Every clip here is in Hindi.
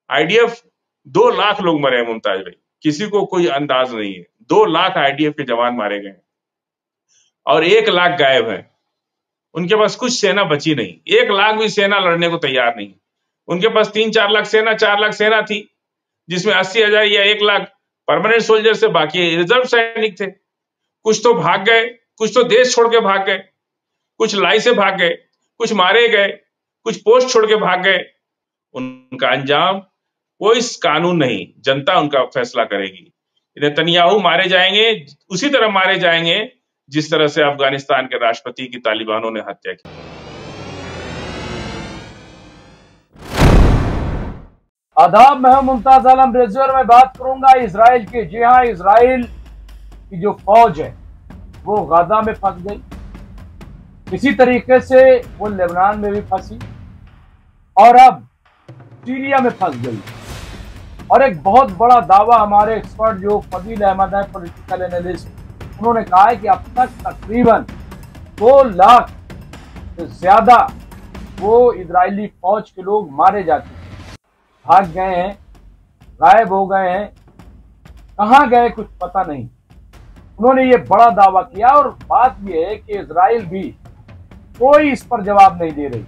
आईडीएफ 2 लाख लोग मरे हैं मुमताज भाई, किसी को कोई अंदाज नहीं है। 2 लाख आईडीएफ के जवान मारे गए और 1 लाख गायब हैं। उनके पास कुछ सेना बची नहीं, 1 लाख भी सेना लड़ने को तैयार नहीं। उनके पास 3-4 लाख सेना, 4 लाख सेना थी, जिसमें 80,000 या 1 लाख परमानेंट सोल्जर से, बाकी रिजर्व सैनिक थे। कुछ तो भाग गए, कुछ तो देश छोड़ के भाग गए, कुछ लाई से भाग गए, कुछ मारे गए, कुछ पोस्ट छोड़ के भाग गए। उनका अंजाम कोई कानून नहीं, जनता उनका फैसला करेगी। नेतन्याहू मारे जाएंगे, उसी तरह मारे जाएंगे जिस तरह से अफगानिस्तान के राष्ट्रपति की तालिबानों ने हत्या की। आदाब, मैं हूं मुमताज आलम रिजवी और मैं बात करूंगा इजराइल की। जी हाँ, इजराइल की जो फौज है वो गाजा में फंस गई, इसी तरीके से वो लेबनान में भी फंसी और अब सीरिया में फंस गई। और एक बहुत बड़ा दावा हमारे एक्सपर्ट जो फजील अहमद है, पॉलिटिकल एनालिस्ट, उन्होंने कहा है कि अब तक तकरीबन 2 लाख से ज्यादा वो इजरायली फौज के लोग मारे जा चुके हैं, भाग गए हैं, गायब हो गए हैं, कहां गए कुछ पता नहीं। उन्होंने ये बड़ा दावा किया और बात यह है कि इजराइल भी कोई इस पर जवाब नहीं दे रही।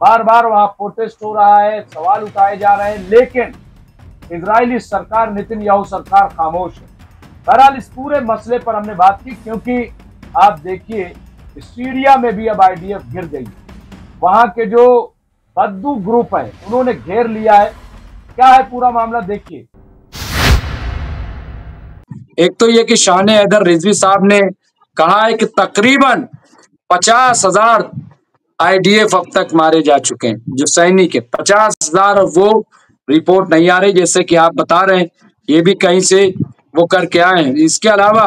बार बार वहां प्रोटेस्ट हो रहा है, सवाल उठाए जा रहे हैं, लेकिन इजरायली सरकार, नेतन्याहू सरकार खामोश है। बहरहाल इस पूरे मसले पर हमने बात की, क्योंकि आप देखिए सीरिया में भी अब आईडीएफ गिर गई। वहां के जो बद्दू ग्रुप है उन्होंने घेर लिया है। क्या है पूरा मामला, देखिए। एक तो ये कि शान हैदर रिजवी साहब ने कहा है कि तकरीबन 50,000 आईडीएफ अब तक मारे जा चुके हैं, जो सैनिक है 50,000, और वो रिपोर्ट नहीं आ रही जैसे कि आप बता रहे हैं, ये भी कहीं से वो करके आए हैं। इसके अलावा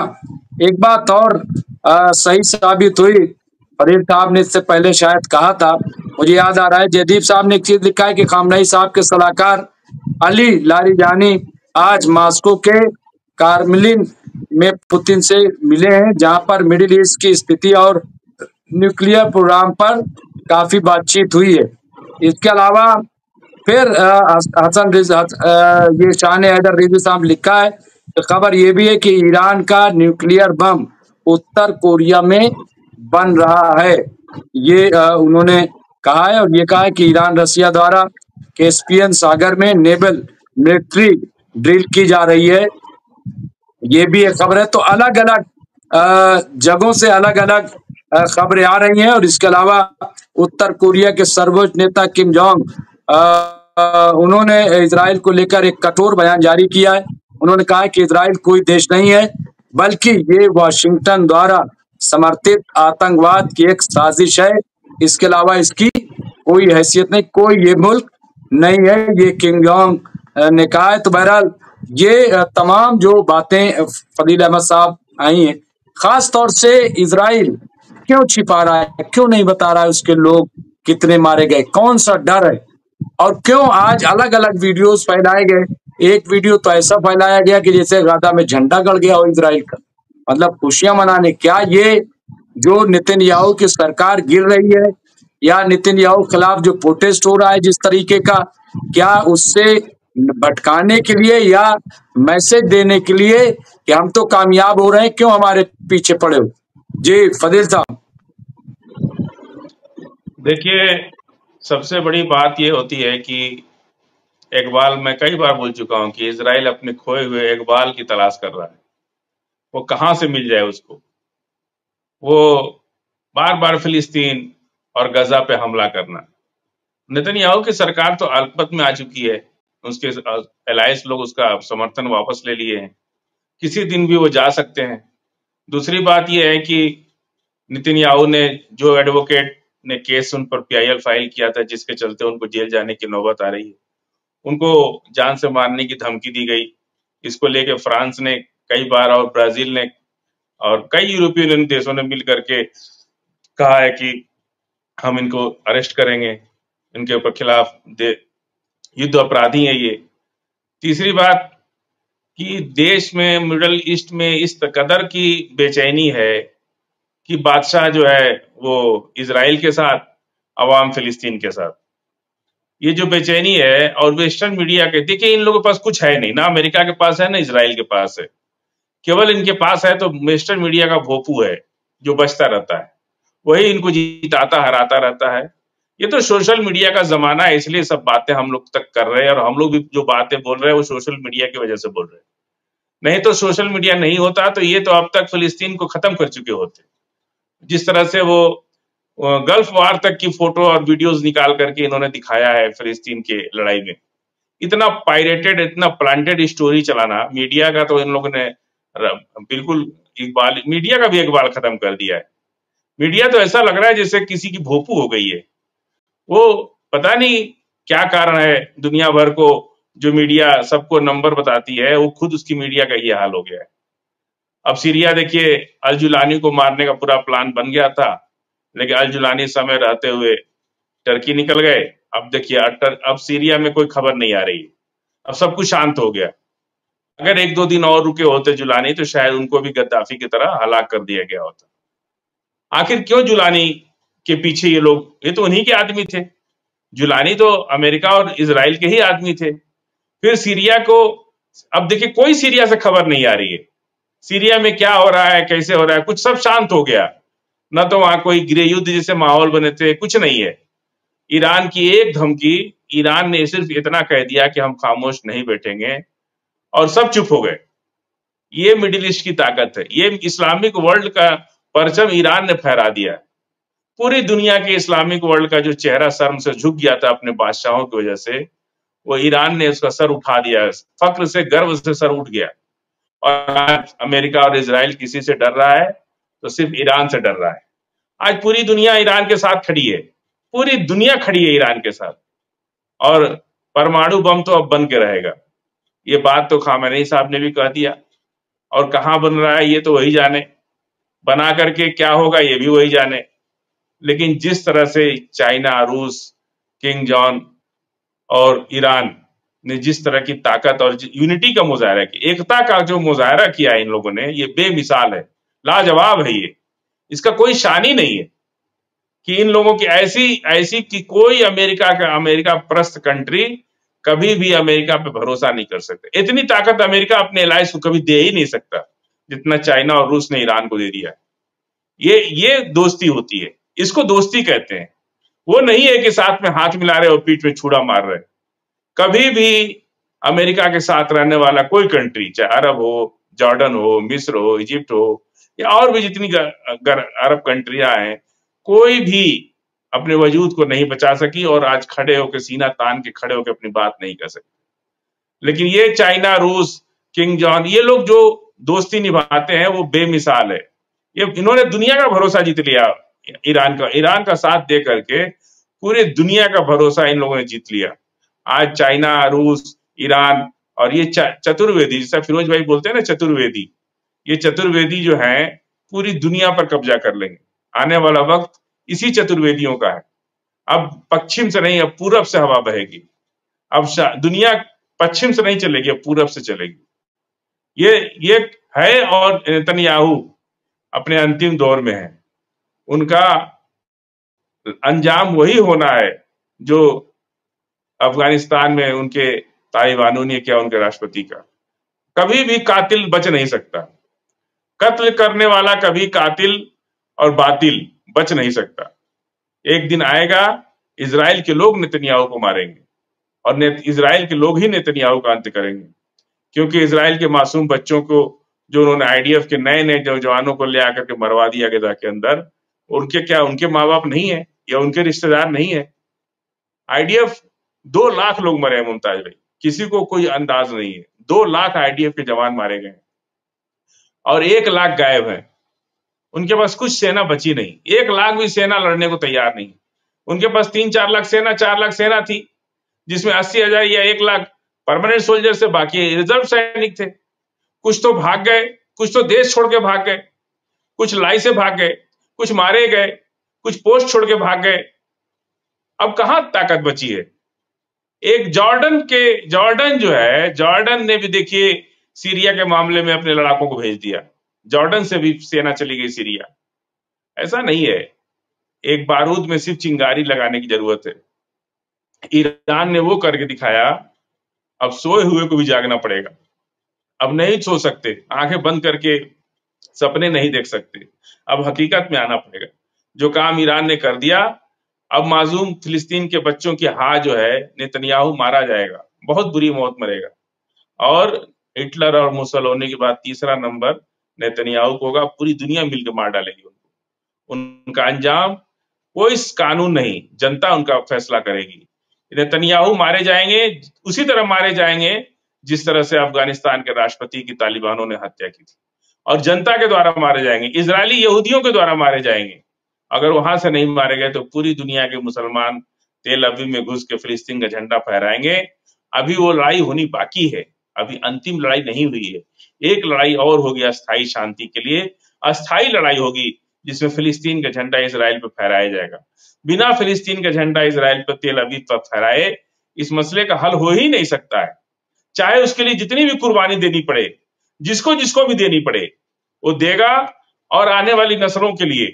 एक बात और सही साबित हुई, फरीद साहब ने इससे पहले शायद कहा था, मुझे याद आ रहा है, जयदीप साहब ने एक चीज लिखा है कि खामनेई साहब के सलाहकार अली लारीजानी आज मॉस्को के कारमलिन में पुतिन से मिले हैं, जहां पर मिडिल ईस्ट की स्थिति और न्यूक्लियर प्रोग्राम पर काफी बातचीत हुई है। इसके अलावा फिर ये शान हैदर रिजवी साहब लिखा है, तो खबर ये भी है कि ईरान का न्यूक्लियर बम उत्तर कोरिया में बन रहा है। ये उन्होंने कहा है, और ये कहा है कि ईरान रसिया द्वारा कैस्पियन सागर में नेवल मिलिट्री ड्रिल की जा रही है, ये भी एक खबर है। तो अलग अलग जगहों से अलग अलग खबरें आ रही हैं। और इसके अलावा उत्तर कोरिया के सर्वोच्च नेता किम जोंग उन्होंने इजराइल को लेकर एक कठोर बयान जारी किया है। उन्होंने कहा है कि इजराइल कोई देश नहीं है, बल्कि ये वाशिंगटन द्वारा समर्थित आतंकवाद की एक साजिश है। इसके अलावा इसकी कोई हैसियत नहीं, कोई ये मुल्क नहीं है, ये किम जोंग ने कहा है। तो बहरहाल ये तमाम जो बातें फलील अहमद साहब आई हैं, खास तौर से इजराइल क्यों छिपा रहा है, क्यों नहीं बता रहा है उसके लोग कितने मारे गए, कौन सा डर है, और क्यों आज अलग अलग वीडियोस फैलाए गए। एक वीडियो तो ऐसा फैलाया गया कि जैसे गाजा में झंडा गड़ गया हो इजराइल का, मतलब खुशियां मनाने। क्या ये जो नेतन्याहू की सरकार गिर रही है, या नेतन्याहू के खिलाफ जो प्रोटेस्ट हो रहा है जिस तरीके का, क्या उससे भटकाने के लिए या मैसेज देने के लिए कि हम तो कामयाब हो रहे हैं, क्यों हमारे पीछे पड़े हो? जी फजील साहब। देखिए, सबसे बड़ी बात यह होती है कि इकबाल, मैं कई बार बोल चुका हूं कि इजराइल अपने खोए हुए इकबाल की तलाश कर रहा है। वो कहां से मिल जाए उसको। वो बार बार फिलिस्तीन और गजा पे हमला करना। नेतन्याहू की सरकार तो अल्पमत में आ चुकी है, उसके एलायंस लोग उसका समर्थन वापस ले लिए हैं, किसी दिन भी वो जा सकते हैं। दूसरी बात यह है कि नेतन्याहू ने जो एडवोकेट ने केस उन पर पीआईएल फाइल किया था, जिसके चलते उनको जेल जाने की नौबत आ रही है, उनको जान से मारने की धमकी दी गई। इसको लेके फ्रांस ने कई बार और ब्राजील ने और कई यूरोपीय देशों ने मिल करके कहा है कि हम इनको अरेस्ट करेंगे, इनके ऊपर खिलाफ युद्ध अपराधी है ये। तीसरी बात कि देश में, मिडल ईस्ट में इस कदर की बेचैनी है कि बादशाह जो है वो इजराइल के साथ, अवाम फिलिस्तीन के साथ। ये जो बेचैनी है और वेस्टर्न मीडिया के, देखिए इन लोगों के पास कुछ है नहीं, ना अमेरिका के पास है ना इजराइल के पास है, केवल इनके पास है तो वेस्टर्न मीडिया का भोपू है जो बचता रहता है, वही इनको जिताता हराता रहता है। ये तो सोशल मीडिया का जमाना है, इसलिए सब बातें हम लोग तक कर रहे हैं, और हम लोग भी जो बातें बोल रहे हैं वो सोशल मीडिया की वजह से बोल रहे हैं। नहीं तो सोशल मीडिया नहीं होता तो ये तो अब तक फिलिस्तीन को खत्म कर चुके होते। जिस तरह से वो गल्फ वार तक की फोटो और वीडियोस निकाल करके इन्होंने दिखाया है फिलिस्तीन के लड़ाई में, इतना पायरेटेड, इतना प्लांटेड स्टोरी चलाना मीडिया का, तो इन लोगों ने बिल्कुल इकबाल, मीडिया का भी इकबाल खत्म कर दिया है। मीडिया तो ऐसा लग रहा है जैसे किसी की भोपू हो गई है। वो पता नहीं क्या कारण है, दुनिया भर को जो मीडिया सबको नंबर बताती है, वो खुद उसकी मीडिया का ये हाल हो गया है। अब सीरिया देखिए, अल जुलानी को मारने का पूरा प्लान बन गया था, लेकिन अल जुलानी समय रहते हुए टर्की निकल गए। अब देखिए अब सीरिया में कोई खबर नहीं आ रही है, अब सब कुछ शांत हो गया। अगर 1-2 दिन और रुके होते जुलानी तो शायद उनको भी गद्दाफी की तरह हलाक कर दिया गया होता। आखिर क्यों जुलानी के पीछे ये लोग, ये तो उन्हीं के आदमी थे, जुलानी तो अमेरिका और इजराइल के ही आदमी थे। फिर सीरिया को, अब देखिए कोई सीरिया से खबर नहीं आ रही है, सीरिया में क्या हो रहा है, कैसे हो रहा है, कुछ सब शांत हो गया। न तो वहां कोई गृह युद्ध जैसे माहौल बने थे, कुछ नहीं है। ईरान की एक धमकी, ईरान ने सिर्फ इतना कह दिया कि हम खामोश नहीं बैठेंगे, और सब चुप हो गए। ये मिडिल ईस्ट की ताकत है, ये इस्लामिक वर्ल्ड का परचम ईरान ने फहरा दिया। पूरी दुनिया के इस्लामिक वर्ल्ड का जो चेहरा शर्म से झुक गया था अपने बादशाहों की वजह से, वो ईरान ने उसका सर उठा दिया, फक्र से, गर्व से सर उठ गया। और आज अमेरिका और इजराइल किसी से डर रहा है तो सिर्फ ईरान से डर रहा है। आज पूरी दुनिया ईरान के साथ खड़ी है, पूरी दुनिया खड़ी है ईरान के साथ, और परमाणु बम तो अब बन के रहेगा। ये बात तो खामेनी साहब ने भी कह दिया, और कहां बन रहा है ये तो वही जाने, बना करके क्या होगा ये भी वही जाने। लेकिन जिस तरह से चाइना, रूस, किंग जॉन और ईरान ने जिस तरह की ताकत और यूनिटी का मुजाहरा किया, एकता का जो मुजाहरा किया इन लोगों ने, ये बेमिसाल है, लाजवाब है। ये इसका कोई शान ही नहीं है कि इन लोगों की ऐसी कि कोई अमेरिका प्रस्त कंट्री कभी भी अमेरिका पे भरोसा नहीं कर सकते। इतनी ताकत अमेरिका अपने एलाइज को कभी दे ही नहीं सकता जितना चाइना और रूस ने ईरान को दे दिया। ये दोस्ती होती है, इसको दोस्ती कहते हैं। वो नहीं है कि साथ में हाथ मिला रहे और पीठ में छुरा मार रहे। कभी भी अमेरिका के साथ रहने वाला कोई कंट्री, चाहे अरब हो, जॉर्डन हो, मिस्र हो, इजिप्ट हो, या और भी जितनी अरब कंट्रियां हैं, कोई भी अपने वजूद को नहीं बचा सकी और आज खड़े होकर, सीना तान के खड़े होकर अपनी बात नहीं कर सकते। लेकिन ये चाइना, रूस, किंग जॉन, ये लोग जो दोस्ती निभाते हैं वो बेमिसाल है। ये इन्होंने दुनिया का भरोसा जीत लिया, ईरान का साथ दे करके पूरे दुनिया का भरोसा इन लोगों ने जीत लिया। आज चाइना, रूस, ईरान और ये चतुर्वेदी, जैसा फिरोज भाई बोलते हैं ना चतुर्वेदी, ये चतुर्वेदी जो है पूरी दुनिया पर कब्जा कर लेंगे। आने वाला वक्त इसी चतुर्वेदियों का है। अब पश्चिम से नहीं, अब पूरब से हवा बहेगी। अब दुनिया पश्चिम से नहीं चलेगी, अब पूरब से चलेगी। ये है, और नेतन्याहू अपने अंतिम दौर में है। उनका अंजाम वही होना है जो अफगानिस्तान में उनके तालिबानों ने किया, उनके राष्ट्रपति का। कभी भी कातिल बच नहीं सकता, कत्ल करने वाला कभी कातिल और बातिल बच नहीं सकता। एक दिन आएगा, इजराइल के लोग नेतन्याहू को मारेंगे, और इजराइल के लोग ही नेतन्याहू का अंत करेंगे। क्योंकि इजराइल के मासूम बच्चों को, जो उन्होंने आईडीएफ के नए जवानों को ले आकर के मरवा दिया गया के अंदर, उनके माँ बाप नहीं है या उनके रिश्तेदार नहीं है। आईडीएफ 2 लाख लोग मरे हैं मुमताज भाई, किसी को कोई अंदाज नहीं है। 2 लाख आईडीएफ के जवान मारे गए और 1 लाख गायब है। उनके पास कुछ सेना बची नहीं, 1 लाख भी सेना लड़ने को तैयार नहीं। उनके पास 3-4 लाख सेना, 4 लाख सेना थी, जिसमें 80,000 या 1 लाख परमानेंट सोल्जर से, बाकी रिजर्व सैनिक थे। कुछ तो भाग गए, कुछ तो देश छोड़ के भाग गए, कुछ लाई से भाग गए, कुछ मारे गए, कुछ पोस्ट छोड़ के भाग गए। अब कहां ताकत बची है? एक जॉर्डन जो है, जॉर्डन ने भी देखिए सीरिया के मामले में अपने लड़ाकों को भेज दिया। जॉर्डन से भी सेना चली गई सीरिया। ऐसा नहीं है, एक बारूद में सिर्फ चिंगारी लगाने की जरूरत है। ईरान ने वो करके दिखाया, अब सोए हुए को भी जागना पड़ेगा। अब नहीं सो सकते, आंखें बंद करके सपने नहीं देख सकते, अब हकीकत में आना पड़ेगा। जो काम ईरान ने कर दिया, अब मासूम फिलिस्तीन के बच्चों की जो है नेतन्याहू मारा जाएगा, बहुत बुरी मौत मरेगा। और हिटलर और मुसोलिनी के बाद तीसरा नंबर नेतन्याहू को होगा। पूरी दुनिया मिलकर मार डालेगी उनको। उनका अंजाम कोई कानून नहीं, जनता उनका फैसला करेगी। नेतन्याहू मारे जाएंगे, उसी तरह मारे जाएंगे जिस तरह से अफगानिस्तान के राष्ट्रपति की तालिबानों ने हत्या की थी, और जनता के द्वारा मारे जाएंगे, इजरायली यहूदियों के द्वारा मारे जाएंगे। अगर वहां से नहीं मारे गए तो पूरी दुनिया के मुसलमान तेल अवीव में घुस के फिलिस्तीन का झंडा फहराएंगे। अभी वो लड़ाई होनी बाकी है, अभी अंतिम लड़ाई नहीं हुई है। एक लड़ाई और होगी अस्थायी शांति के लिए, अस्थायी लड़ाई होगी जिसमें फिलिस्तीन का झंडा इजराइल पर फहराया जाएगा। बिना फिलिस्तीन का झंडा इजराइल पर तेल अवीव पर फहराए इस मसले का हल हो ही नहीं सकता है। चाहे उसके लिए जितनी भी कुर्बानी देनी पड़े, जिसको जिसको भी देनी पड़े वो देगा, और आने वाली नस्लों के लिए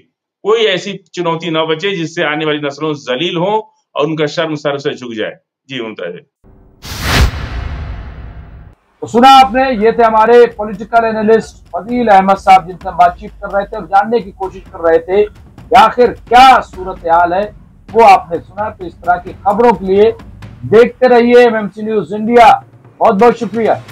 कोई ऐसी चुनौती न बचे जिससे आने वाली नस्लों जलील हो और उनका शर्म सर से झुक जाए। जी मुमताज। तो सुना आपने, ये थे हमारे पॉलिटिकल एनालिस्ट फजील अहमद साहब जिनसे हम बातचीत कर रहे थे और जानने की कोशिश कर रहे थे कि आखिर क्या सूरत हाल है, वो आपने सुना। तो इस तरह की खबरों के लिए देखते रहिए एमएमसी न्यूज इंडिया। बहुत बहुत शुक्रिया।